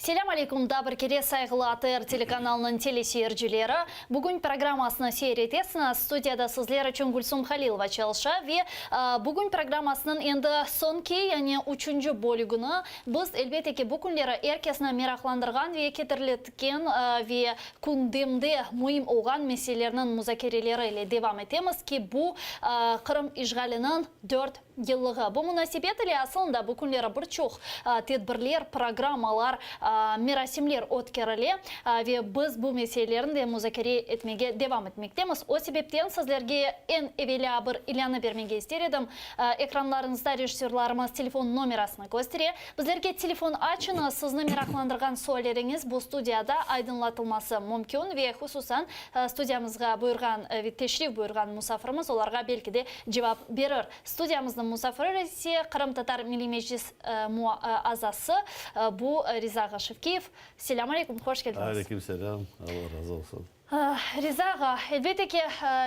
Selam aleyküm, dabır kere saygılı ATR telekanalının teleseyircileri. Bugün programmasını seyretesiniz. Studiyada sizler için Gülsüm Halilova çalışa ve bugün programmasının endi sonki, yani 3. bölümünü biz elbette ki bu günleri herkesine meraklandırgan ve ketirletken ve gündemde mühim olan meselelerinin müzakereleriyle devam etmemiz ki bu Kırım işgalinin 4 yıllığı. Bu münasibetle aslında bu günleri birçok tedbirler, programmalar, merasimler o'tkazildi ve biz bu meselelerini de müzakere etmeye devam etmektemiz. O sebepten sizlerge en evvela bir ilanı vermeye istedim. Ekranlarınızda rejissörlarımız telefon numarasını gösteriyor. Bizlerge telefon açınız, sizni meraklandırgan sorularınız bu studiyada aydınlatılması mümkün ve hususan studiyamızga buyurgan ve teşrif buyurgan musafirimiz olarga belki de cevap verir. Studiyamızın musafiri ise Kırım Tatar Milli Meclis azası bu Riza Gaşevkiyev. Selamun aleyküm, hoş geldiniz. Aleyküm selam, Allah razı olsun. Riza, elbette ki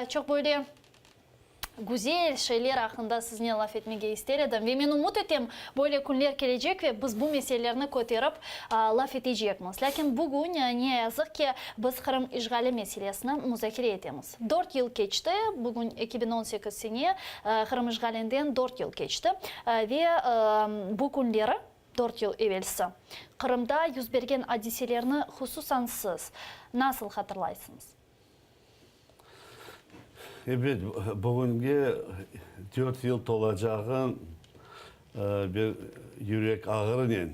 çok böyle güzel şeyler hakkında sizinle laf etmeye isterim ve ben umut ettim böyle günler gelecek ve biz bu meselelerini kotarıp laf edeceğiz. Lakin bugün ne yazık ki biz Kırım işgali meselesini müzakere edemiz. 4 yıl geçti, bugün 2018 sene Kırım işgalinden 4 yıl geçti ve bu günleri 4 yıl evvelsi Kırım'da yüz bergen hadiselerini hususan siz nasıl hatırlaysınız? Evet, bugünkü 4 yıl dolacağın bir yürek ağrıyla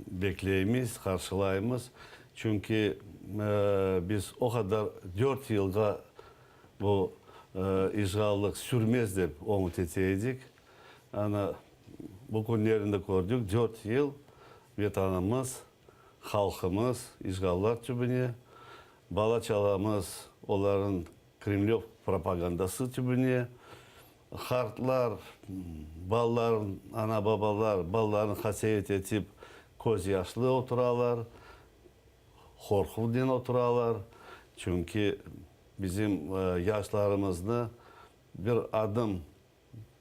bekleyimiz, karşılayımız. Çünkü biz o kadar 4 yılda bu işgallık sürmez de umut edeydik. Yani bu günlerinde gördük 4 yıl vatanımız, halkımız işgallar tübüne, balaçalarımız onların Kremlov propagandası tübüne, hartlar, balların, ana babalar, ballarını hasiyet etip koz yaşlı oturalar, korkudan oturalar. Çünkü bizim yaşlarımızda bir adım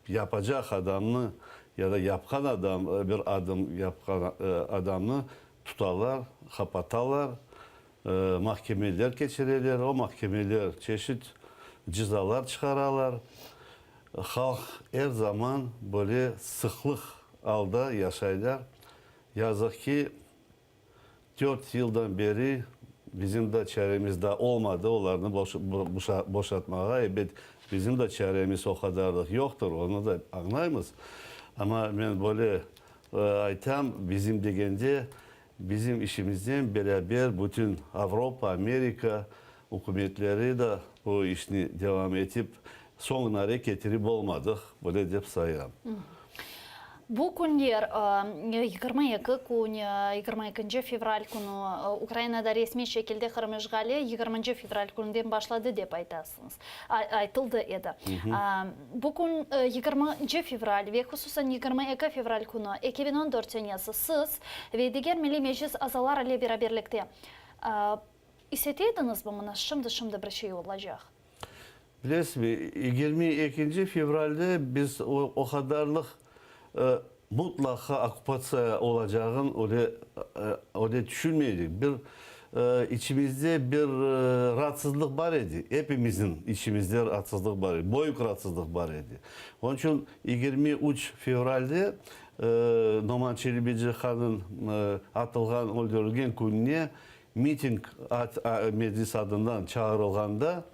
yapacak adamını ya da yapkan adam bir adım yapkan adamını tutarlar, kapatarlar, mahkemeler geçirirler, o mahkemeler çeşit cezalar çıkararlar. Halk her zaman böyle sıklık alda yaşaylar. Yazık ki 4 yıldan beri bizim de çaremizde olmadı, onlarını boşaltmaya. Evet, bizim de çaremiz o kadarlık yoktur, onu da anlayımız. Ama ben böyle aytam bizim degende bizim işimizden beraber bütün Avrupa, Amerika hükümetleri de bu işini devam edip sonlara getirip olmadık. Böyle deyip sayarım. Bu günler 22 fevral günü Ukrayna'da resmi şekilde Kırım işgali 20 fevral gününden başladı deyip aytıldı edi. Bugün 20 fevral ve hususan 22 fevral günü 2014 senesi siz ve diğer Milli Meclis azalar ile beraberlikte hissettiydiniz mi bana şimdi bir şey olacak? Biliyorsunuz mi? 22 fevralde biz o kadarlık mutlaka okupasyon olacağını öyle düşünmeydik. İçimizde bir rahatsızlık var idi. Hepimizin içimizde rahatsızlık var idi. Boyuk rahatsızlık var idi. Onun için 23 fevralde Noman Çelebici-Han'ın atılgan, öldürülgen gününe miting meclis adından çağrılganda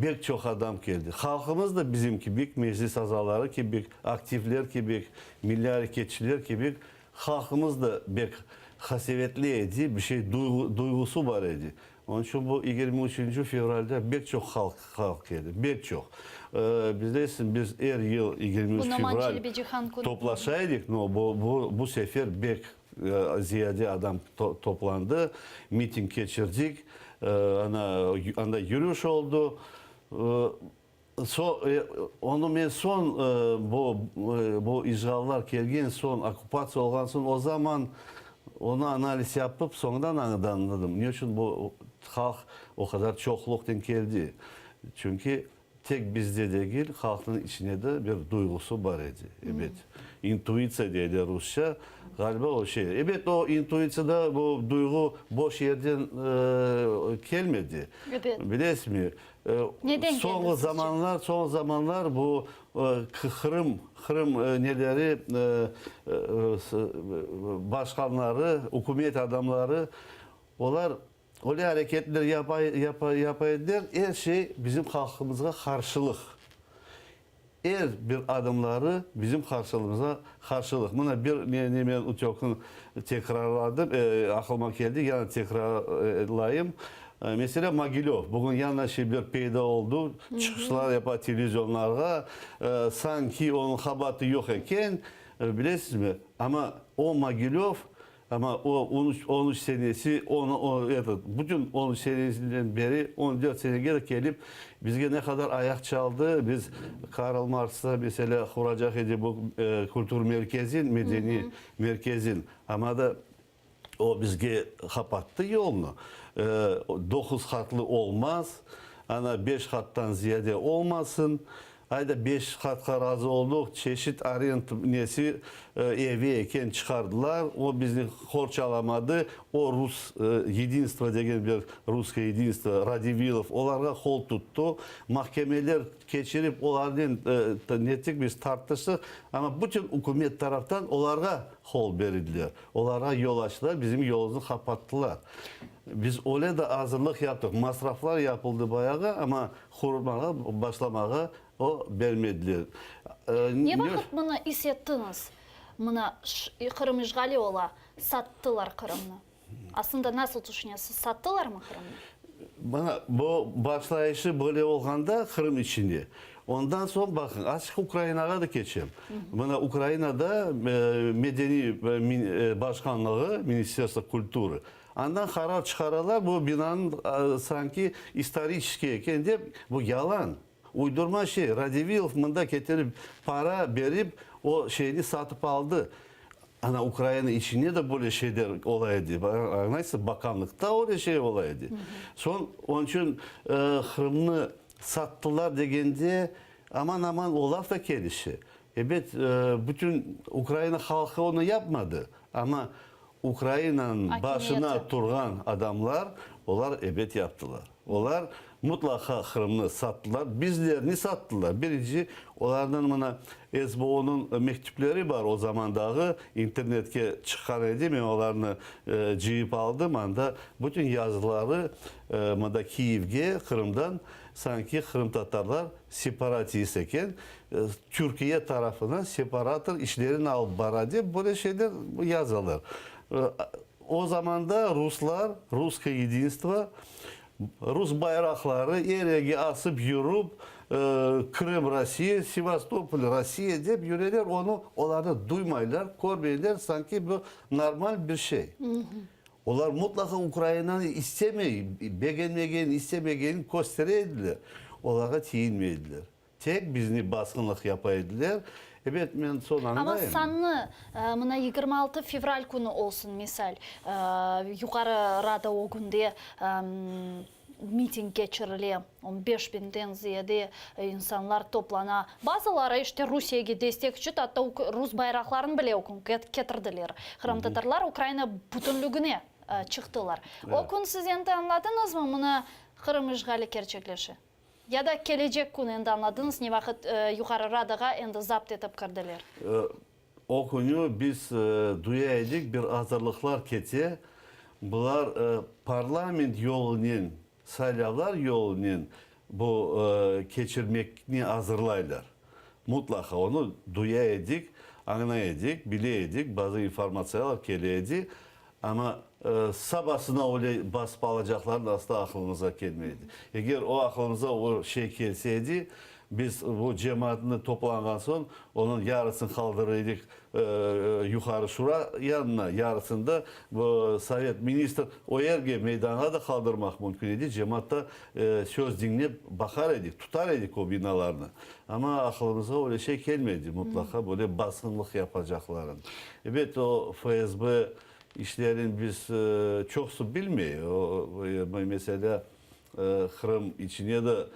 pek çok adam geldi. Halkımız da bizim gibi, meclis azaları gibi, aktifler gibi, milli hareketçiler gibi halkımız da pek hasevetliydi, bir şey duygusu var idi. Onun için bu 23. fevralde pek çok halk geldi, pek çok. Biz her yıl 23 fevral toplaşaydık, bu sefer pek ziyade adam toplandı, miting geçirdik, anda yürüyüş oldu. Onu ben son bu işgallar gelgen son okupasyon olgan son o zaman onu analiz yapıp sonradan anladım. Niçin bu halk o kadar çokluktan geldi? Çünkü tek bizde değil, halkın içine de bir duygusu var idi. Evet. İntuitsiya dedi Rusça. Galiba o şey. Evet, o intuitsiyada bu duygu boş yerden gelmedi. Evet. Biliyorsun mi? Neden son geldi sizce? son zamanlar bu Kırım neleri başkanları, hükümet adamları onlar öyle hareketler yapaydılar. Her şey bizim halkımıza karşılık. Her bir adımları bizim karşılık. Buna bir ben uçakın tekrarladım. Aklıma geldi. Yani tekrarlayayım. Mesela Mogilov. Bugün yanına şey bir peyda oldu. Çıkışlar yapar televizyonlara. Sanki onun habati yok iken bilirsiniz mi? Ama o Mogilov ama o 13 senesi bütün 13 senesinden beri 14 sene geri gelip bizge ne kadar ayak çaldı. Biz Karl Marx'ta mesela kuracak idi bu kültür merkezin, medeni merkezin. Ama da o bizge kapattı yolunu. 9 katlı olmaz. Ana 5 kattan ziyade olmasın. Ayda 5 katka razı olduk. Çeşit arient nesi evi eken çıkardılar. O bizi horçalamadı. O Rus Yedinstvo degen bir Ruska Yedinstvo Radivilov onlarga kol tuttu. Mahkemeler geçirip onlardan nettik biz tartıştık. Ama bütün hükümet taraftan onlarga kol verildiler. Onlara yol açtılar. Bizim yolumuzu kapattılar. Biz öyle de hazırlık yaptık. Masraflar yapıldı bayağı ama kurmaya, başlamaya o vermediler. Ne vakit bunu hissettiniz? Buna Kırım işgali ola sattılar Kırım'ı. Aslında nasıl düşünüyorsunuz? Sattılar mı Kırım'ı? Bana bu başlayışı böyle olganda Kırım içinde. Ondan sonra bakın açık Ukrayna'ya da geçeyim. Bana Ukrayna'da medeni başkanlığı, Ministerstvo Kulturu. Ondan karar çıkarırlar bu binanın sanki исторический kendi bu yalan. Uydurma şey. Radivilov mında getirip para verip o şeyini satıp aldı. Ana Ukrayna içinde de böyle şeyler olaydı. Neyse bakanlıkta öyle şey olaydı. Onun için Kırım'ı sattılar degende aman o laf da gelişi. Evet bütün Ukrayna halkı onu yapmadı. Ama Ukrayna'nın başına durgan adamlar onlar evet yaptılar. Onlar mutlaka Kırım'ı sattılar. Bizlerini sattılar. Birinci onlardan bana SBO'nun mektupları var o zaman dahi internetke çıkar edeyim mi onlarını cıyıp aldım anda bütün yazıları mada Kiev'ge Kırım'dan sanki Kırım Tatarlar separatist eken Türkiye tarafına separatör işlerini alıp baradı böyle şeyler yazılır. O zaman da Ruslar, Ruska Yedinstvo Rus bayrakları yere asıp yürüp Kırım Rusya, Sivastopol Rusya deyip yürürler onu onları duymayırlar, görmeyirler sanki bu normal bir şey. Onlar mutlaka Ukrayna'yı beğenmeyeni istemeyeni göstereydiler. Onlara değinmeydiler. Tek bizni baskınlık yapaydılar. Evet ben son andayım. Ama sanlı, mına 26 fevral günü olsun misal, yukarı rada o günde miting geçirildi. 15 binden ziyade insanlar toplana. Bazıları işte Rusya'ya destekçi, hatta Rus bayraklarını bile okun getirdiler. Kırım Tatarlar Ukrayna bütünlüğüne çıktılar. O gün siz endi anladınız mı mına Kırım işgali gerçekleşi? Ya da gelecek gün endi anladınız ne vakit yukarı radaga endi zapt etip kirdiler? O günü biz duyaydık bir hazırlıklar keti. Bunlar parlament yolunun, saylavlar yolunun bu geçirmekini hazırlaylar. Mutlaka onu duyaydık, anlayaydık, bileydik, bazı informasyonlar geleydi. Ama sabahsına öyle basıp alacaklar da asla aklımıza gelmeydi. Eğer o aklımıza o şey gelseydi, biz bu cemaatini toplangan son onun yarısını kaldırıyorduk yukarı şura yanına yarısında bu Sovet minister o yerge meydana da kaldırmak mümkün idi. Cemaatta söz dinleyip bakar edik, tutar edik o binalarını. Ama aklımıza öyle şey gelmedi mutlaka böyle baskınlık yapacakların. Evet o FSB işlerin biz çok su bilmiyor. Mesela Kırım içine de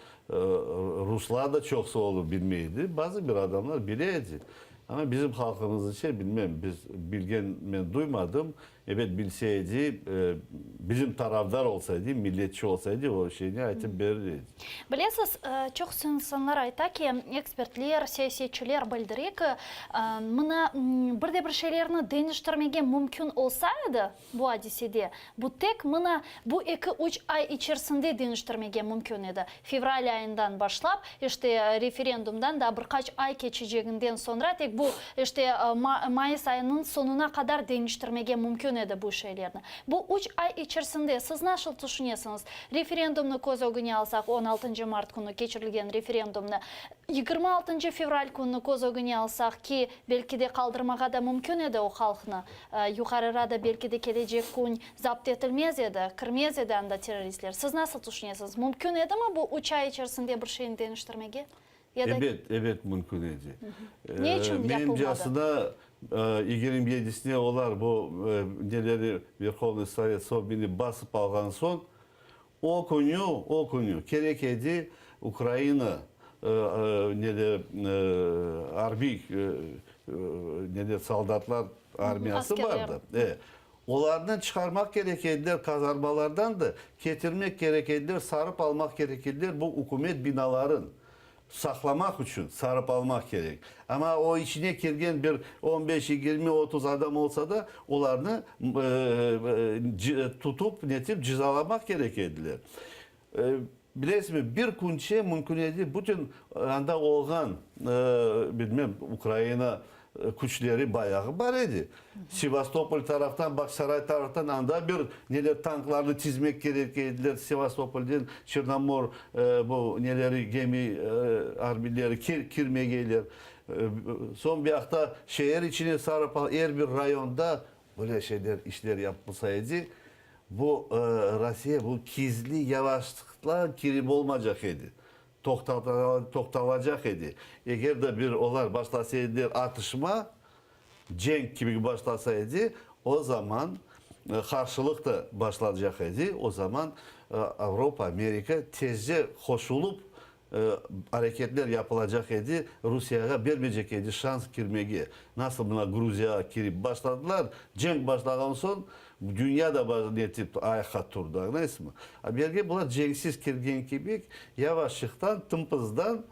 Ruslar da çok soğulu bilmeydi. Bazı bir adamlar bileydi. Ama bizim halkımız için bilmem, biz bilgen ben duymadım. Evet bilseydi, bizim taraftar olsaydı, milletçi olsaydı o şeyini aytıp verirdi. Bilesiz, çok insanlar ayta ki, ekspertler, siyasetçiler bildirir ki, mına bir şeylerini değiştirmege mümkün olsaydı bu hadisede, bu tek mına bu 2-3 ay içerisinde değiştirmege mümkün idi. Fevral ayından başlap, işte referandumdan da birkaç ay geçeceğinden sonra tek bu işte Mayıs ayının sonuna kadar değiştirmege mümkün idi bu şeylerini. Bu 3 ay içerisinde siz nasıl düşünüyorsunuz? Referandumunu göz önüne alsak 16 Mart günü geçirilgen referandumunu 26 fevral günü göz önüne alsak ki belki de kaldırmağa da mümkün edi o halkını. Yukarıda da belki de gelecek gün zapt edilmez edi, kırmez edi anda teröristler. Siz nasıl düşünüyorsunuz? Mümkün edi mi bu 3 ay içerisinde bir şeyin değiştirmege? Evet mümkün edi. Ne için yapılmadı? Benim aslında 27'sine olar bu neleri Verkhovny Sovet Sobini basıp algan son o konuyu gerek edi Ukrayna neler harbi neler soldatlar armiyası vardı. Onlardan çıkarmak gerekirler kazarmalardan da getirmek gerekirler sarıp almak gerekirler bu hükümet binaların saklamak için sarıp almak gerek. Ama o içine girgen bir 15, 20, 30 adam olsa da onlarını tutup netip cezalamak gerekirdiler. Bilesizmi bir kunçe mümkün edi bütün anda olgan bilmem Ukrayna güçleri bayağı var idi. Sivastopol taraftan, Baksaray taraftan anda bir neler tanklarını çizmek gerekirdiler. Sivastopol'den Çırnamor bu neleri gemi harbileri kirmeye gelir. Son bir hafta şehir içine sarıp her bir rayonda böyle şeyler işler yapılsaydı bu Rusya bu gizli yavaşlıkla kirip olmayacak idi. Toktalacak idi. Eğer de bir olar başlasaydı atışma, cenk gibi başlasaydı o zaman karşılık da başlayacak idi. O zaman Avrupa, Amerika tezce koşulup hareketler yapılacak idi. Rusya'ya vermeyecek idi şans girmeye. Nasıl buna Gruzya girip başladılar. Cenk başladan son dünya da netip ayakta turdu. Neyse mi? Belki bunlar cenksiz kirgen gibi yavaşlıktan, tımpızdan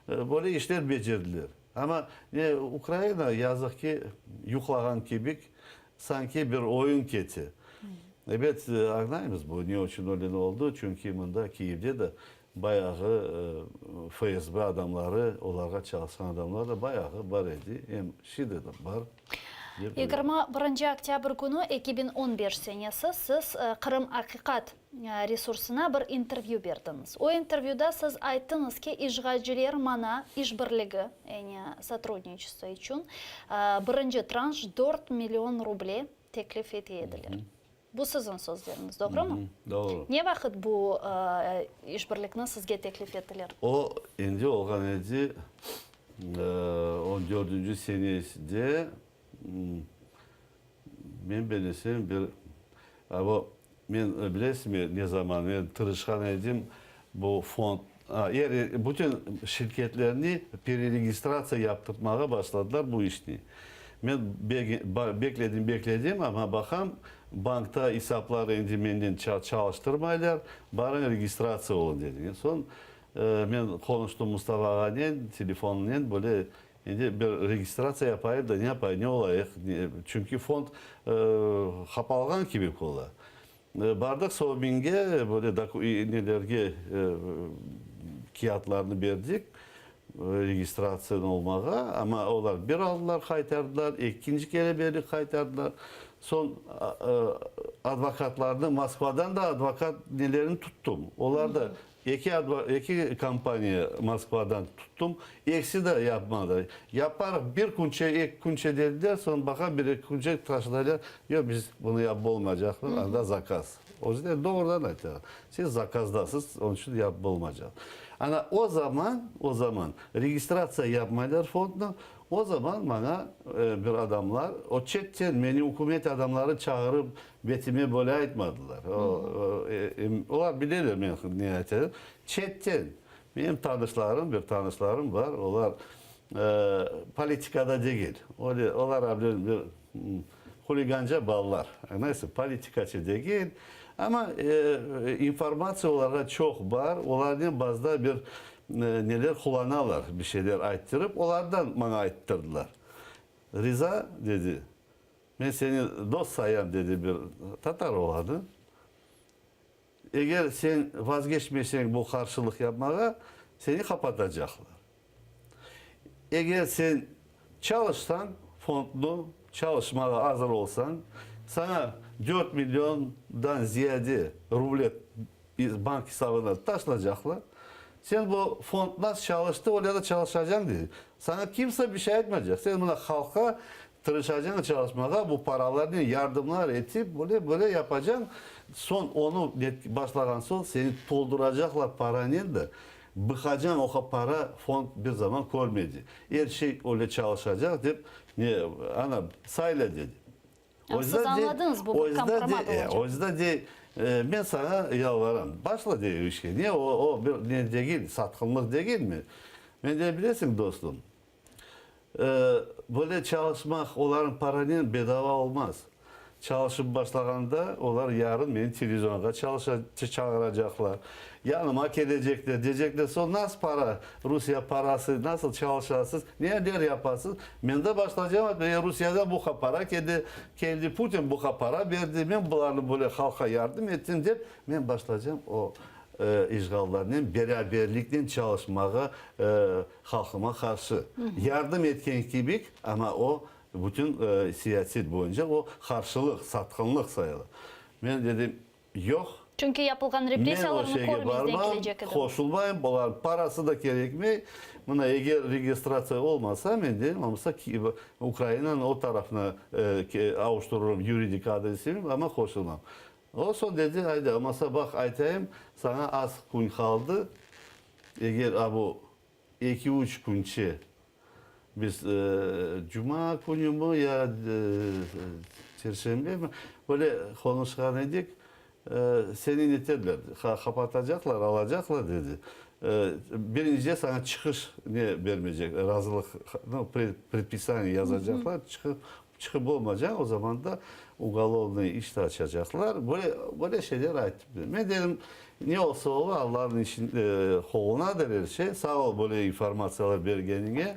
böyle işler becerdiler. Ama Ukrayna yazık ki yuklagan gibi sanki bir oyun keti. Evet anlayımız bu ne için öyle oldu. Çünkü bunda Kiev'de de bayağı FSB adamları, onlara çalışan adamlar da bayağı var idi. Hem şimdi de var. 21 oktyabr günü 2015 senesi siz Kırım Hakikat resursuna bir intervyu verdiniz. O intervyuda siz ayttınız ki işgalciler mana işbirliği yani сотрудничество için birinci tranş 4 milyon ruble teklif ediyorlar. Bu sizin sözleriniz, doğru mu? Doğru. Ne vakit bu işbirliğini sizge teklif ettiler? O indi olgan edi 14. senesinde men bilesem bir ama men bilesem ne zaman men tırışkan edim bu fond bütün şirketlerini preregistrasyon yaptırmaya başladılar bu işini. Ben bekledim ama bakam bankta hesapları indi benden çalıştırmaylar. Bana registrasyon olun dedi. Son ben konuştum Mustafa Ağa'yla telefonla böyle bir registrasyon yapayım da ne yapayım ne olayım. Çünkü fond kapalgan gibi kola. Bardak Sobing'e böyle nelerge kağıtlarını verdik registrasyon olmağa ama onlar bir aldılar kaytardılar, ikinci kere beri kaytardılar. Son advokatlarını Moskva'dan da advokat nelerini tuttum. Onlar da iki kampanya Moskva'dan tuttum. Eksi de yapmadı. Yapar bir kunçe kunçe dediler sonra bakar bir kunçe taşıdılar. Yok biz bunu yapma olmayacak. Anda zakaz. O yüzden doğrudan aytıyor. Siz zakazdasınız onun için yapma olmayacak. Ana o zaman registrasyon yapmalar fonduna O zaman bana bir adamlar, o çetten beni hükümet adamları çağırıp betimi böyle etmediler. Onlar bilirler beni niyeti. Çetten. Benim bir tanışlarım var. Onlar politikada değil. Onlar bir huliganca ballar. Neyse politikacı değil. Ama informasyon olarak çok var. Onlardan bazda bir neler kullanırlar, bir şeyler ayttırıp onlardan bana ayttırdılar. Rıza dedi, ben seni dost sayam dedi bir Tatar oğlanı. Eğer sen vazgeçmesen bu karşılık yapmaya seni kapatacaklar. Eğer sen çalışsan, fondlu çalışmaya hazır olsan sana 4 milyondan ziyade ruble bank hesabına taşınacaklar. Sen bu fond nasıl çalıştı oraya da çalışacaksın dedi. Sana kimse bir şey etmeyecek. Sen buna halka tırışacaksın çalışmaya, bu paralarını yardımlar etip böyle yapacaksın. Son onu başlayan son seni dolduracaklar paranın da bıkacaksın o para fond bir zaman koymadı. Her şey öyle çalışacak deyip ana sayla dedi. Siz anladınız bu kompromat olacak. O yüzden ben sana yalvarırım. Başla diye işe. Niye o bir ne değil, satkınlık değil mi? Ben de bilirsin dostum. Böyle çalışmak, onların paranın bedava olmaz. Çalışıp başlaganda onlar yarın beni televizyonda çağıracaklar. Yanıma gelecekler, diyecekler son nasıl para, Rusya parası nasıl çalışarsınız, neler yaparsınız? Ben de başlayacağım, Rusya'dan bu para, kendi Putin bu para verdi, ben bunları böyle halka yardım ettim deyip, ben başlayacağım o işgallarının beraberlikle çalışmaya halkıma karşı. Yardım etken gibi ama o bütün siyaset boyunca o karşılık, satkınlık sayılır. Ben dedim yok. Çünkü yapılgan represiyalarını korumizden gelecek adam. Koşulmayın, bunların parası da gerekmiyor. Buna eğer registrasyon olmasa ben dedim ama Ukrayna'nın o tarafına avuştururum yuridik adresimi ama koşulmam. O son dedi haydi ama bak aytayım sana az gün kaldı. Eğer bu 2-3 gün içi biz Cuma günü mü ya Çarşamba mı böyle konuşkan idik. Seni netirler, kapatacaklar, alacaklar dedi. Birinci sana çıkış ne vermeyecek, razılık, предписание yazacaklar, çıkıp olmayacak. O zaman da ugalovni işte açacaklar. Böyle şeyler ayıttım. Ben dedim ne olsa olur Allah'ın işin koluna da her şey. Sağ ol böyle informasyonlar vergenine.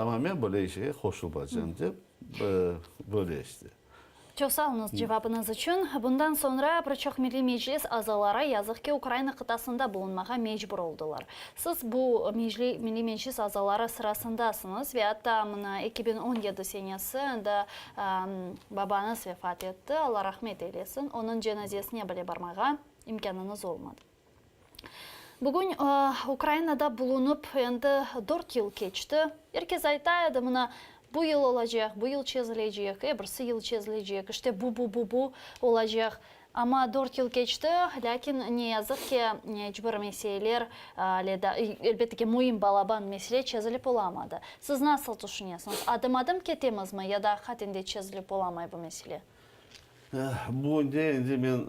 Ama ben böyle şeye koşulmayacağım deyip böyle işte. Çok sağ olunuz cevabınız için. Bundan sonra Birçok Milli Meclis azaları yazık ki Ukrayna kıtasında bulunmağa mecbur oldular. Siz bu Milli Meclis azaları sırasındasınız ve hatta 2017 senesinde babanız vefat etti. Allah rahmet eylesin. Onun cenazesine bile barmağa imkanınız olmadı. Bugün Ukrayna'da bulunup 4 yıl geçti. Herkes aytaydı buna bu yıl olacak, bu yıl çözülecek, öbürsü yıl çözülecek, işte bu olacak. Ama 4 yıl geçti, lakin ne yazık ki hiçbir meseleler, elbette ki mühim balaban mesele çözülüp olamadı. Siz nasıl düşünüyorsunuz? Adım adım ketemiz mi ya da hakikaten çözülüp olamay bu mesele? Bu deyince ben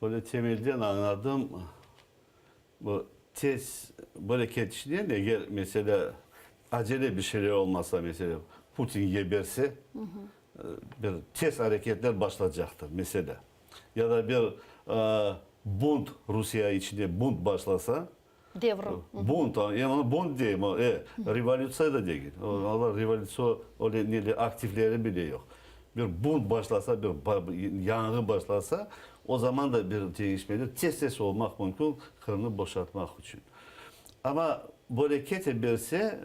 böyle temelden anladım. Bu tez böyle ketişleyen eğer mesela acele bir şeyler olmasa mesela Putin geberse bir tez hareketler başlayacaktır mesela. Ya da bir bunt Rusya içinde bunt başlasa Devrim. bunt yani bunt değil revolüsyon da değil. Allah revolüsyon öyle aktifleri bile yok. Bir bunt başlasa bir yangın başlasa o zaman da bir değişmedir. Tez olmak mümkün Kırım'ı boşaltmak için. Ama böyle keteberse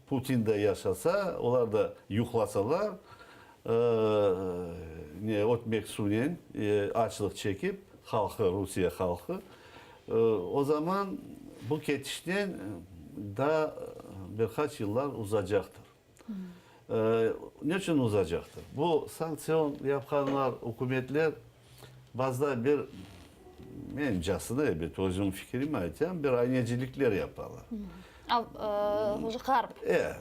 Putin de yaşasa, onlar da yuhlasalar Otmek Suriye'nin açlık çekip halkı, Rusya halkı o zaman bu ketişten daha birkaç yıllar uzayacaktır. Niçin uzayacaktır? Bu sanksiyon yapanlar, hükümetler bazda bir benim casını elbette hocam fikrimi ayten bir aynecilikler yaparlar. Garp.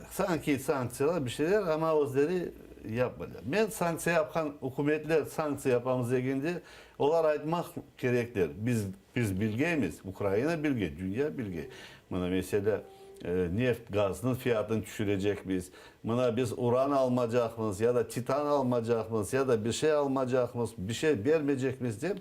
Sanki sanksiyalar bir şeyler ama özleri yapmadı. Ben sanksiya yapan hükümetler sanksiya yapamız degende onlar aytmak gerekler. Biz bilgeyimiz. Ukrayna bilge, dünya bilge. Buna mesela neft gazının fiyatını düşürecek biz. Buna biz uran almayacağımız ya da titan almayacağımız ya da bir şey almayacağımız, bir şey vermeyecek miyiz diye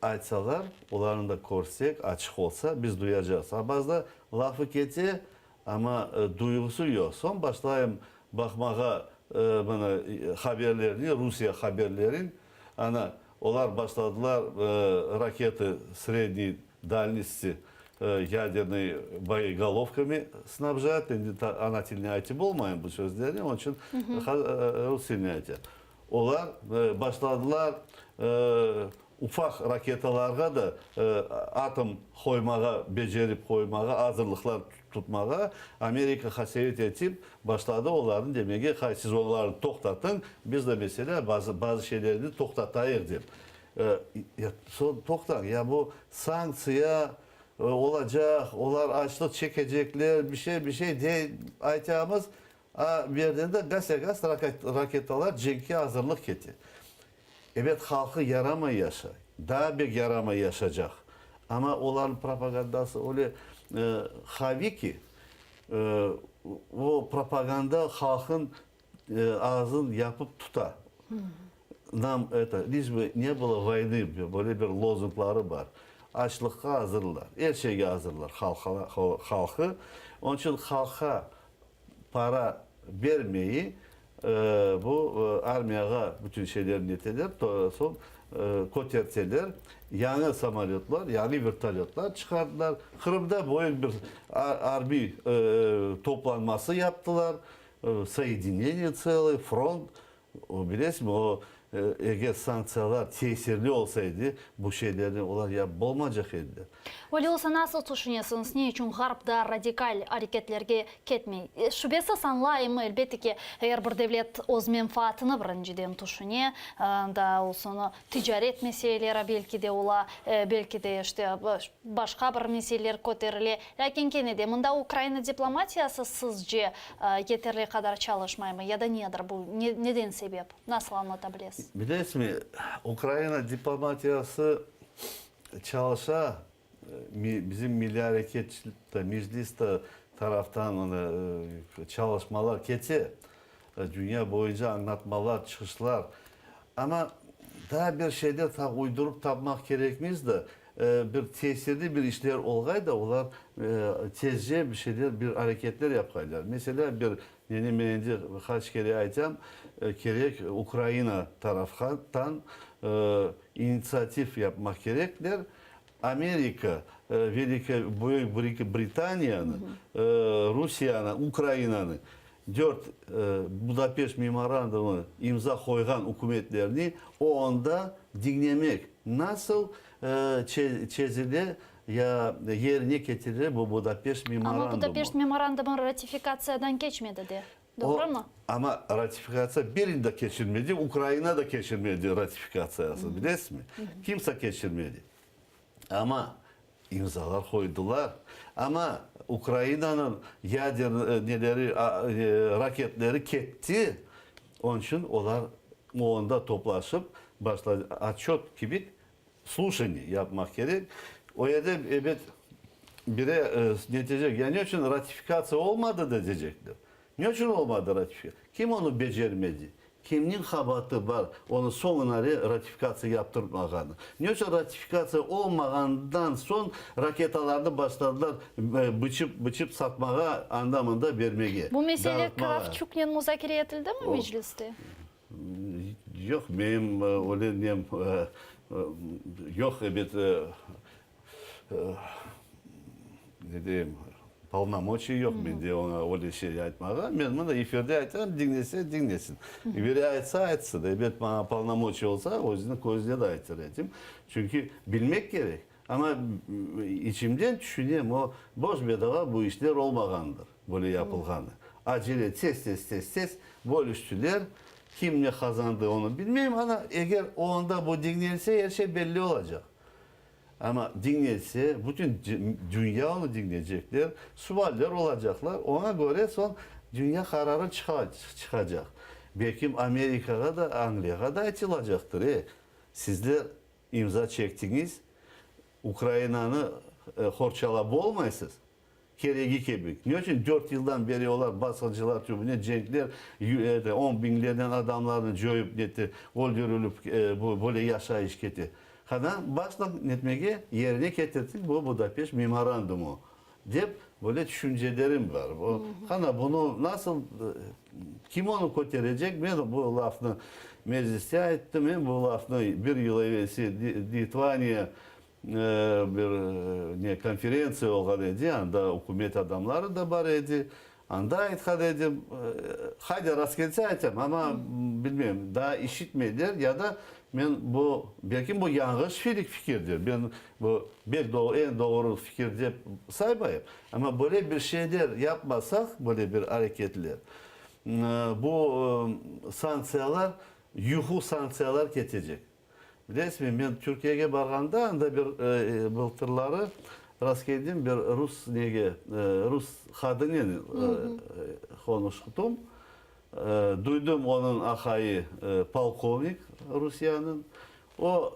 aytsalar, onların da korsek açık olsa biz duyacağız. Bazı lafı keti ama duygusu yok. Son başlayayım bakmağa bana haberlerini, Rusya haberlerin ana onlar başladılar raketi средней дальности ядерный боеголовками снабжать. Ana dilini aytip olmayın bu sözleri. Onun için Rus dilini aytıyor. Onlar başladılar ufak raketalarga da atom koymağa, becerip koymağa, hazırlıklar tutmağa Amerika hasret etip başladı onların demek ki siz onları toktatın biz de mesela bazı şeylerini toktatayız deyip. Toktan ya bu sanksiya olacak, onlar açlık çekecekler bir şey diye aytağımız bir yerden de gaz raketalar cenke hazırlık etti. Evet halkı yarama yaşa. Daha bir yarama yaşayacak. Ama onların propagandası öyle havi ki o propaganda halkın ağzını yapıp tutar. Nam lишь бы не было войны böyle bir lozungları var. Açlıkta hazırlar. Her şeye hazırlar halkı. Onun için halka para vermeyi bu armiyaya bütün şeyleri neteler son koterteler yeni samolyotlar yeni vertolyotlar çıkardılar. Kırım'da böyle bir harbi toplanması yaptılar. Соединение целое, front. O biliyorsun o eğer sanksiyalar tesirli olsaydı bu şeylerin onlar ya olmayacak idi. Öyle olsa nasıl düşünüyorsunuz? Ne için Garp'da radikal hareketlerge ketmeyi? Şüphesiz sanlayım elbette ki eğer bir devlet öz menfaatını birinciden düşünüyor da olsun ticaret meseleleri belki de ola belki de işte başka bir meseleler koterilir. Lakin gene de bunda Ukrayna diplomatiyası sizce yeterli kadar çalışmıyor mu ya da nedir bu? Neden sebep? Nasıl anlatabilirsiniz? Biliyorsun mi? Ukrayna diplomatiyası çalışa bizim Milli Hareketçilikte, mecliste taraftan çalışmalar keti. Dünya boyunca anlatmalar, çıkışlar. Ama daha bir şeyler uydurup tapmak gerekmez de bir tesirli bir işler olgaydı onlar tezce bir şeyler, bir hareketler yapaylar. Mesela bir yeni mühendis kaç kere aytacağım gerek Ukrayna taraftan inisiyatif yapmak gerekler. Amerika, Büyük Britanya'nın, Rusya'nın, Ukrayna'nın 4 Budapeşt memorandumunu imza koygan hükümetlerini o anda dinlemek. Nasıl çezilir ya yerine getirir bu Budapeşt memorandumu? Ama Budapeşt memorandumu ratifikasyondan geçmedi de. Doğru mu? Ama ratifikasyon birinde geçirmedi, Ukrayna'da geçirmedi ratifikasyonu biliyorsun mi? Kimse geçirmedi. Ama imzalar koydular. Ama Ukrayna'nın raketleri ketti. Onun için onlar o anda toplaşıp başladı. Atçot gibi слушание yapmak gerek. O yerde evet bire ne diyecek? Yani için ratifikasyon olmadı da diyecekler. Niçin olmadı ratifikasyon? Kim onu becermedi? Kimin kabahatı var onu sonuna ratifikasyon yaptırmağını? Niçin ratifikasyon olmagandan son raketalarını başladılar bıçıp satmaya anlamında vermeye. Bu mesele Kravchuk'la müzakere edildi mi mecliste? Yok benim öyle yok evet ne diyeyim полномочий yok bende ona öyle şey aytmağa. Ben bunu efirde aytarım dinlesin. Biri aytsa da evet bana полномочий olsa o yüzden közüne de aytıracağım. Çünkü bilmek gerek. Ama içimden düşünüyorum o boş bedava bu işler olmagandır. Böyle yapılganı. Acele tez bölüştüler. Kim ne kazandı onu bilmiyorum ama eğer o anda bu dinlenirse her şey belli olacak. Ama dinletse, bütün dünya onu dinleyecekler, sualler olacaklar. Ona göre son dünya kararı çıkacak. Belki Amerika'ya da Angliya'ya da açılacaktır. Sizler imza çektiniz, Ukrayna'nı horçalap olmaysınız. Keregi kebik. Niçin 4 yıldan beri olar basıcılar tübüne cenkler 10 binlerden adamlarını joyup netti, öldürülüp böyle yaşayış keti. Kana baştan netmege yerine getirdik bu Budapeşt memorandumu deyip böyle düşüncelerim var. Kana bunu nasıl kim onu kotarecek? Ben bu lafını mecliste ettim. Bu lafını bir yıl evvelsi Litvanya bir konferansiya olgan edi. Anda hükümet adamları da var idi. Anda aytkan edim. Haydi rast gelse aytam ama bilmiyorum daha işitmediler ya da ben belki bu yanlış fikirdir. Ben bu en doğru fikir diye saymayayım. Ama böyle bir şeyler yapmasak, böyle bir hareketler, bu sanksiyalar, yuhu sanksiyalar geçecek. Resmen ben Türkiye'ye barganda da bir bıltırları rast geldim bir Rus kadını konuştum. Duydum onun akayı polkovnik Rusya'nın. O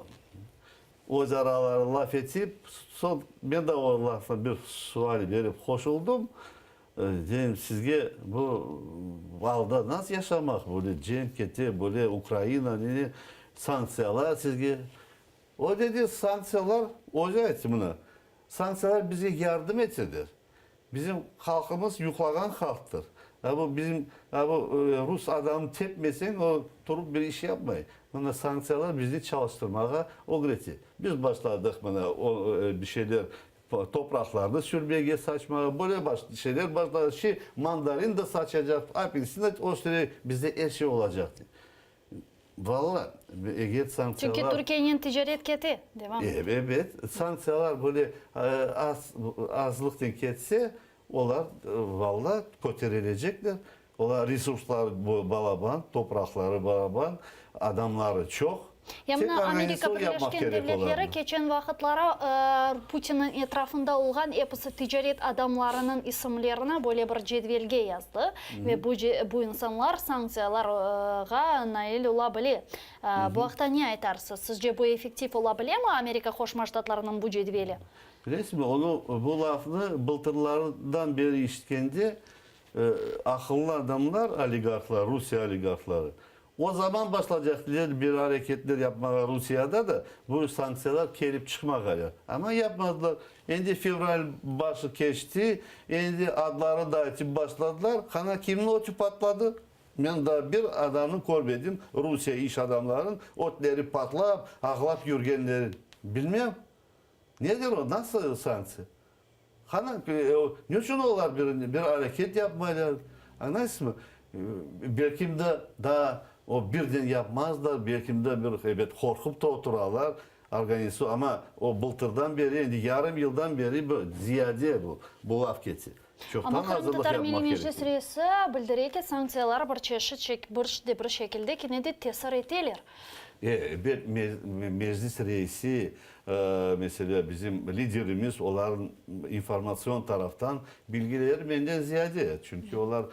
özaraları laf etip son ben de o lafına bir sual verip hoş oldum. Dedim sizge bu valda nasıl yaşamak böyle cemketi böyle Ukrayna sanksiyalar sizge o dedi sanksiyalar oca etimine sanksiyalar bize yardım etsedir. Bizim halkımız yuklagan halktır. Bu bizim Rus adamı tepmesen o durup bir iş yapmayın. Buna sanksiyalar bizi çalıştırmaya o greti. Biz başladık buna bir şeyler topraklarda sürmeye saçmaya böyle şeyler başladı. Mandarin de saçacak. Apelsin de o süre bizde her şey olacaktı. Vallahi eğer sanksiyalar... Çünkü Türkiye'nin ticaret keti. Devam. Evet. Sanksiyalar böyle azlıktan geçse onlar vallahi kötülecekler. Onlar resurslar balaban, toprakları balaban, adamları çok. Yamına Amerika Birleşken Devletleri geçen vakitlara Putin'in etrafında olan hepsi ticaret adamlarının isimlerini böyle bir cedvelge yazdı. Ve bu insanlar sanksiyalara nail olabilir. Bu vakta ne aytarsınız? Sizce bu efektif olabilir mi Amerika Koşma Ştatlarının bu cedveli? Resmi bu lafını bıltırlardan beri işitkendi akıllı adamlar, oligarklar, Rusya oligarkları. O zaman başlayacaklar bir hareketler yapmaya Rusya'da da bu sanksiyalar kelip çıkmaya. Ama yapmadılar. Şimdi fevral başı geçti. Şimdi adları da açıp başladılar. Kana kimin otu patladı? Ben daha bir adamın görmedim. Rusya iş adamların otları patlap, aklap yürgenlerin. Bilmiyorum. Nedir o? Nasıl sanksiya? Kana ne için onlar bir hareket yapmalılar? Anladınız mı? Belki de daha o birden yapmazlar, belki de bir korkup da oturarlar organizasyon ama o bıltırdan beri, yarım yıldan beri ziyade bu laf geçti. Ama Kırım'da Milli Meclis Reisi bildirdi ki sanksiyalar bir şekilde kendini tesir ettiler. Evet, meclis reisi mesela bizim liderimiz onların informasyon taraftan bilgileri benden ziyade. Çünkü onlar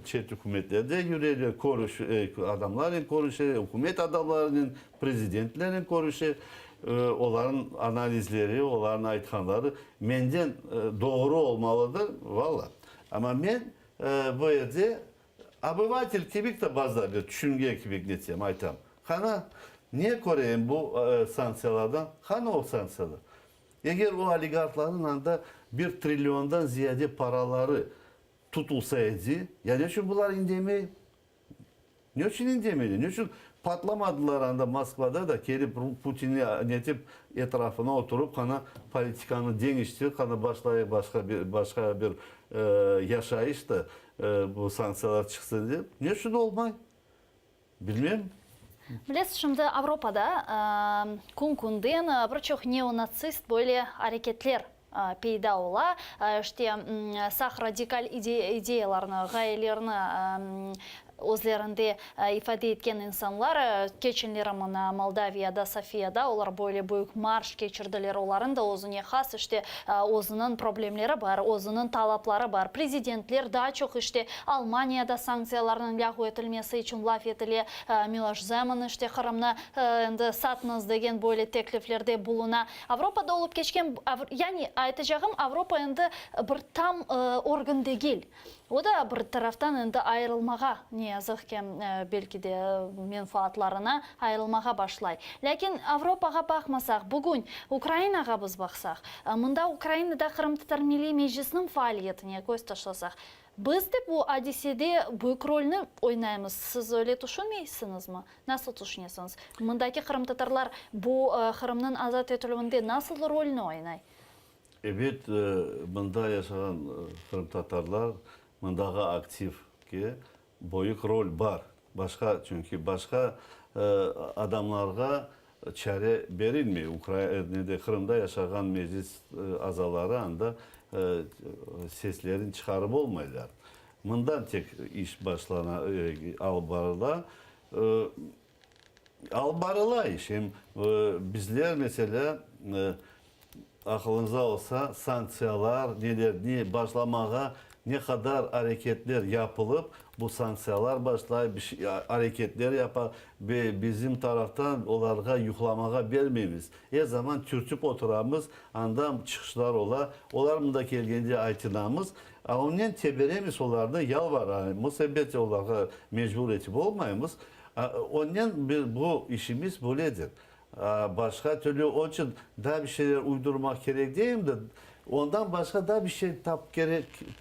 çet hükümetlerde yürüyorlar, adamların konuşuyor, hükümet adamlarının, prezidentlerin konuşuyor. Onların analizleri, onların aytkanları benden doğru olmalıdır valla. Ama ben bu yerde abivatil kibik de bazı bir düşünge kibik netiyem aytam. Kana niye koruyayım bu sanksiyalardan? Kana o sanksiyalar. Eğer o oligarkların anda 1 trilyondan ziyade paraları tutulsaydı, yani şu bunlar indemeyi, ne için indemedi? Ne için patlamadılar anda Moskva'da da gelip Putin'i netip etrafına oturup kana politikanı değiştir, kana başka bir yaşayış da bu sanksiyalar çıksın diye. Ne için olmay? Bilmiyorum. Bilesiz şimdi Avrupa'da kun-kundan birçok neonatsist böyle hareketler peyda ola. İşte sağ radikal ideyalarını, gayelerini özlerinde ifade etken insanlar geçenleri mana Moldaviyada, Sofiyada olar böyle büyük marş geçirdiler. Onların da özüne has işte özünün problemleri var, özünün talapları var. Prezidentler daha çok işte Almanya'da sanksiyaların lağu etilmesi için laf etili. Miloš Zeman işte Kırım'na satınız degen böyle tekliflerde buluna. Avrupa'da olup geçken yani aytacağım Avrupa bir tam organ değil. O da bir taraftan ayrılmağa ne yazık ki belki de menfaatlarına ayrılmağa başlay. Lakin Avrupa'ya bakmasak, bugün Ukrayna'ya biz baksak, mında Ukrayna'da Kırım Tatar Milli Meclisi'nin faaliyetine göz taşlasak, biz de bu hadisede büyük rolünü oynayımız. Siz öyle düşünmeysiniz mi? Nasıl düşünüyorsunuz? Mındaki Kırım Tatarlar bu Kırım'ın azat edilmesinde nasıl rolünü oynay? Evet, bunda yaşayan Kırım Tatarlar bundaga aktif ki büyük rol var. Çünkü başka adamlarga çare verilmiyor. Ukrayna'da Kırım'da yaşayan meclis azaları anda seslerin çıkarıp olmaylar. Bundan tek iş başlana albarıla iş. Hem bizler mesela akılınıza olsa sanksiyalar ne başlamağa ne kadar hareketler yapılıp bu sanksiyalar başlayıp hareketler yapar ve bizim taraftan onlara yuklamağa vermemiz. Her zaman türtüp oturamız, anda çıkışlar ola. Onların da gelgence aytınamız. Onun teberemiz onlarda yalvarayımız, elbette onlara mecbur etip olmayımız. Onun bu işimiz böyledir. Başka türlü onun için daha bir şeyler uydurmak gerek değil de ondan başka da bir şey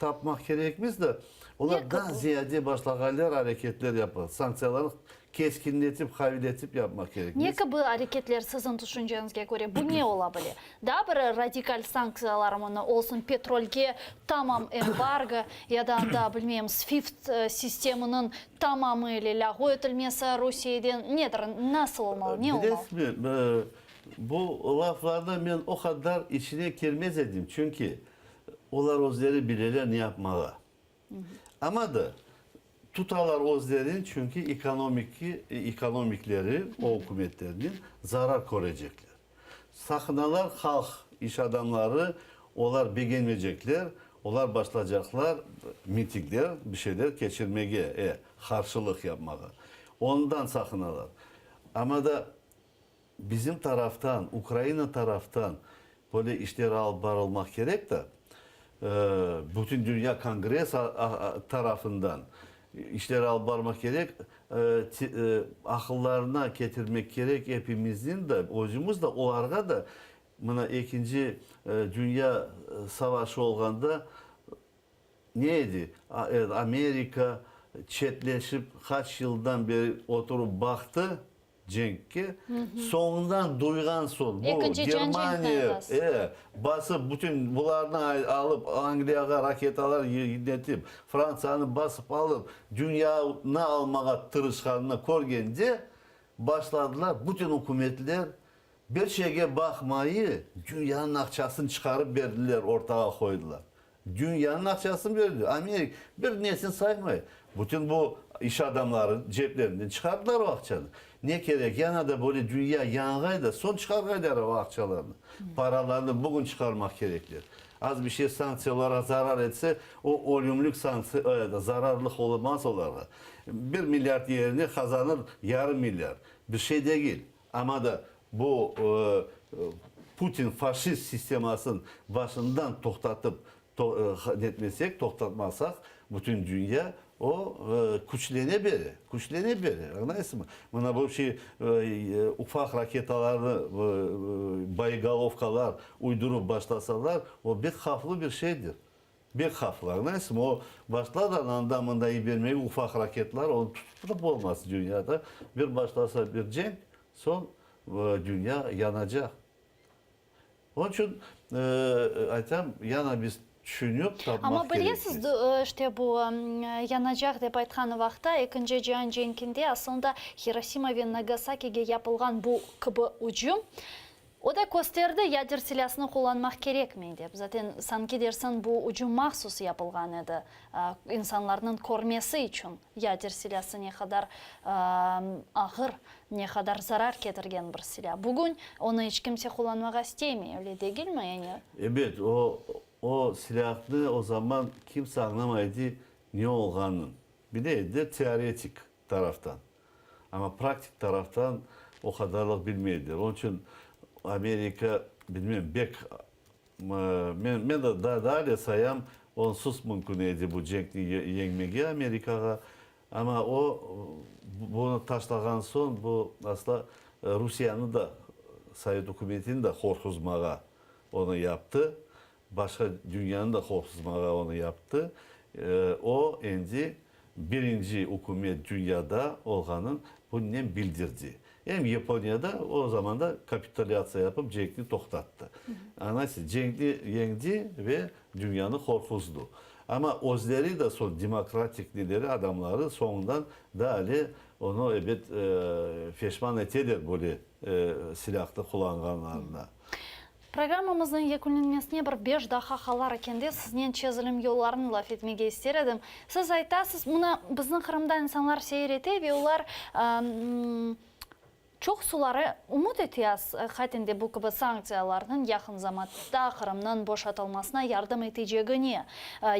tapmak gerekmez de onlar daha ziyade başlagaller hareketler yapar. Sanksiyaları keskinletip, hayletip yapmak gerekmez. Niye ki bu hareketler sizin düşüncenizge göre bu ne olabilir? Daha bir radikal sanksiyalar olsun petrolge tamam embargo ya da bilmem SWIFT sisteminin tamamıyla lağu edilmesi Rusya'dan nedir? Nasıl olmalı? Ne olmalı? Bilirsiniz, bu laflarda ben o kadar içine girmez edim. Çünkü onlar özleri bilirler ne yapmalı. Ama da tutarlar özlerin çünkü ekonomikleri, o hükümetlerinin zarar görecekler. Sakınalar halk, iş adamları, onlar beğenmeyecekler. Onlar başlayacaklar mitingler, bir şeyler geçirmeye, karşılık yapmaya. Ondan sakınalar. Ama da bizim taraftan, Ukrayna taraftan böyle işleri alıp varılmak gerek de bütün Dünya Kongres tarafından işleri alıp varmak gerek, akıllarına getirmek gerek hepimizin de, özümüz de, onlara da buna ikinci Dünya Savaşı olganda neydi? Amerika çetleşip kaç yıldan beri oturup baktı Cenk'e. Sonundan duygan son. Bu Germanya basıp bütün bularını alıp Angliyaga raketalar yönetip Fransa'nı basıp alıp dünyana almağa tırışkanına korgence başladılar. Bütün hükümetler bir şeye bakmayı dünyanın akçasını çıkarıp verdiler, ortağa koydular. Dünyanın akçasını verdi. Amerika bir nesin saymayı. Bütün bu iş adamları ceplerinden çıkardılar o akçanı. Ne gerek? Yana da böyle dünya yanğaydı, son çıkargaydılar o akçalarını. Paralarını bugün çıkarmak gerekli. Az bir şey sanksiyalara zarar etse o ölümlük zararlık olmaz olarak. 1 milyar yerine kazanır yarım milyar. Bir şey değil. Ama da bu Putin faşist sistemasının başından toktatmazsak bütün dünya o güçlenebilir. Anlarsın mı? Buna bu şey ufak raketaları, baygalovkalar uydurup başlasalar o bir haflı bir şeydir. Bir haflı. Anlarsın mı? O başladan anlamında vermeyi ufak raketler onu tutup olmaz dünyada. Bir başlasa bir cenk son dünya yanacak. Onun için yana biz düşünüp tapmak Ama biliyorsunuz işte bu yanacak dep aytkan vaqtda ikinci Cihan Cenk'inde aslında Hiroşima ve Nagasaki'ge yapılgan bu kıbı ucum O da gösterdi yader silahını kullanmak gerek mi deyip. Zaten sanki dersin bu ucun mahsus yapılgan edi. İnsanların kormesi için yader silahı ne kadar ağır, ne kadar zarar getirgen bir silah. Bugün onu hiç kimse kullanmak istemiyor, öyle değil mi? Yani? Evet, o silahlı o zaman kimse anlamaydı ne olganın. Bir de teoretik taraftan. Ama praktik taraftan o kadarlık bilmeydiler. Onun için Amerika, bilmiyorum, ben de daha öyle sayam, onsuz mümkün idi bu cenkli yenmegi Amerika'ya. Ama bunu taşlagan son, bu aslında Rusya'nın da, Sovyet hükümetinin de korkuzmağa onu yaptı. Başka dünyanın da korkuzmağa onu yaptı. O endi birinci hükümet dünyada olganın bunu bildirdi. Hem Japonya'da o zaman da kapitülasyon yapıp Cenk'i toktattı. Anlayısın, Cenk'i yendi ve dünyanı korkuzdu. Ama özleri de son demokratik lideri adamları sonundan da öyle onu evet feşman eteder böyle silahlı kullananlarına. Programımızın yekünlenmesine bir 5 dakika kalar ekende sizden çözülüm yollarını laf etmege isterim. Siz aytasız, buna bizning Kırım'da insanlar seyrete ve ular çok suları umut etiyaz hatinde bu gibi sanksiyalarının yakın zamanda Kırım'ın boşatılmasına yardım edeceğini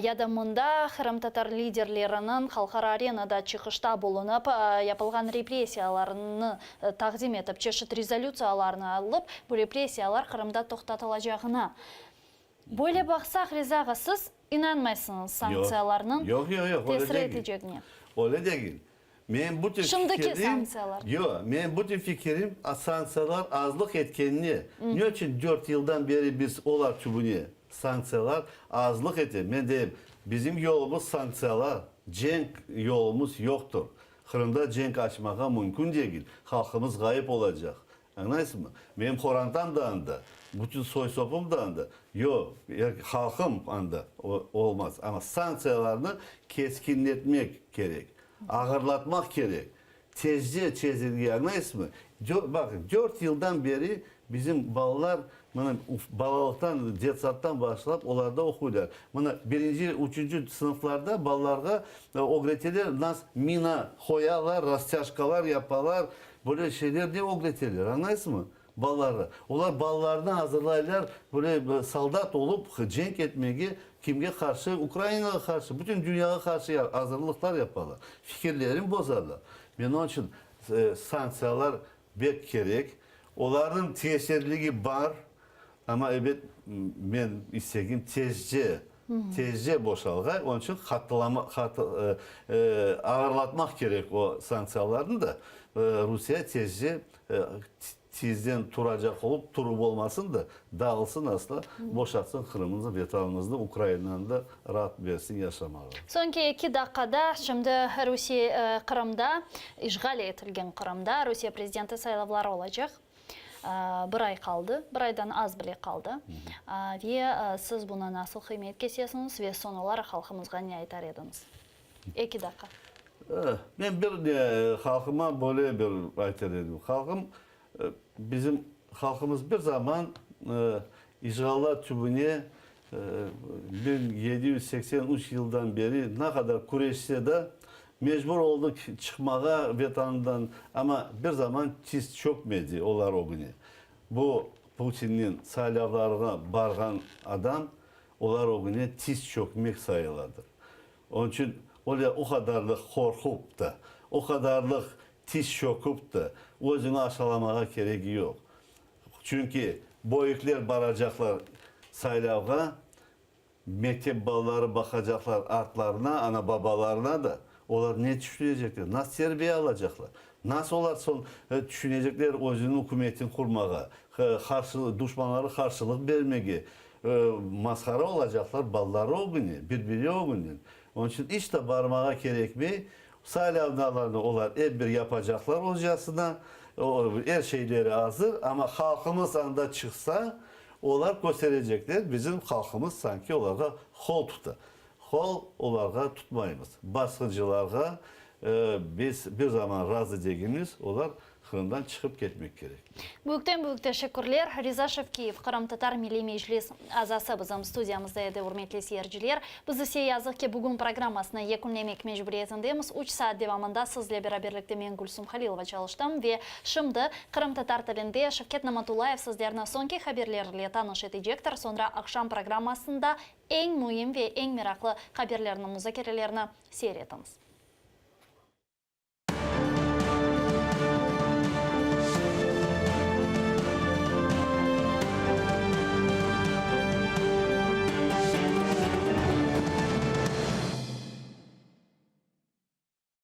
ya da mında Kırım Tatar liderlerinin halkara arenada çıkışta bulunup yapılgan represiyalarını takdim edip çeşit rezolüsiyalarını alıp bu represiyalar Kırım'da toxtatılacağına. Böyle baksak Rezağa, siz inanmaysınız sanksiyalarının tesir edeceğine. Öyle değil. Men bu tür Şimdiki sanksiyalar. Yok, men bu tür fikrim sanksiyalar azlık etkenliği. Ne için 4 yıldan beri biz olar çubuğunu sanksiyalar azlık etti. Men deyim, bizim yolumuz sanksiyalar. Cenk yolumuz yoktur. Kırım'da cenk açmaya mümkün değil. Halkımız kayıp olacak. Anlaysın mı? Benim Koran'dan da anda. Bütün soy sopum da anda. Yok, halkım anda olmaz. Ama sanksiyalarını keskinletmek gerek. Ağırlatmak gerek. Tezce çizilgi anlayız mı? Bakın 4 yıldan beri bizim balalar balalıktan, cetsattan başlayıp onlarda okuyorlar. Buna 1. 3. sınıflarda balalarga öğretirler. Nas mina koyarlar, rastyaşkalar yaparlar. Böyle şeyler diye öğretirler. Anlayız mı? Ballarda. Onlar ballarını hazırlayırlar. Böyle saldat olup cenk etmeyi kimge karşı? Ukrayna'ya karşı. Bütün dünyaya karşı hazırlıklar yaparlar. Fikirlerini bozarlar. Ben onun için sanksiyalar bek gerek. Onların tesirliği var. Ama evet ben istedim tezce boşalga. Onun için ağırlatmak gerek o sanksiyalarını da Rusya tezden turacak olup turup olmasın da dağılsın asla boşaltsın Kırım'ımızı, Vietnam'ımızı, Ukrayna'nın da rahat versin yaşamağı. Sonki 2 dakikada şimdi Rusya Kırım'da, işgal etilgen Kırım'da Rusya prezidenti saylavları olacak. Bir ay kaldı, bir aydan az bile kaldı. Ve siz buna nasıl kıymet kesiyorsunuz ve son olarak halkımızga ne aytar ediniz? 2 dakika. Ben bir halkıma böyle bir aytar edim. Bizim halkımız bir zaman işgallar tübüne 1783 yıldan beri ne kadar kureyşse de mecbur olduk çıkmaya Vietnam'dan ama bir zaman çiz çökmedi olar o günü. Bu Putin'in saylavlarına bargan adam olar o günü tiz çökmek sayıladır. Onun için o kadarlık korkup da, o kadarlık tiz çöküp da özünü aşılamaya gereği yok. Çünkü boyuklar baracaklar saylavga, mektep balaları bakacaklar artlarına, ana babalarına da. Onlar ne düşünecekler? Nasıl terbiye alacaklar? Nasıl olar son düşünecekler özünün hükümetin kurmağa, düşmanları karşılık vermeye, maskara olacaklar balları o günü, birbiri o günü. Onun için işte barmağa gerekmeyi, saylavlarını onlar bir yapacaklar hocasına, her şeyleri hazır ama halkımız anda çıksa onlar gösterecekler. Bizim halkımız sanki onlara kol tutar. Kol onlara tutmayımız. Baskıcılarga biz bir zaman razı değiliz. Onlar hından çıkıp gitmek gerek. Büyükten büyük teşekkürler. Riza Şevkiyev, Kırım Tatar Milli Meclis azası bizim stüdyamızda edi, hürmetli seyirciler. Biz ise yazık ki bugün programmasını yekunlemek mecburiyetindemiz. 3 saat devamında sizle beraberlikte men Gülsüm Halilova çalıştım ve şimdi Kırım Tatar tilinde Şevket Namatulayev sizlerine sonki haberlerle tanış edecektir. Sonra akşam programmasında en mühim ve en meraklı haberlerini, müzakerelerini seyretiniz.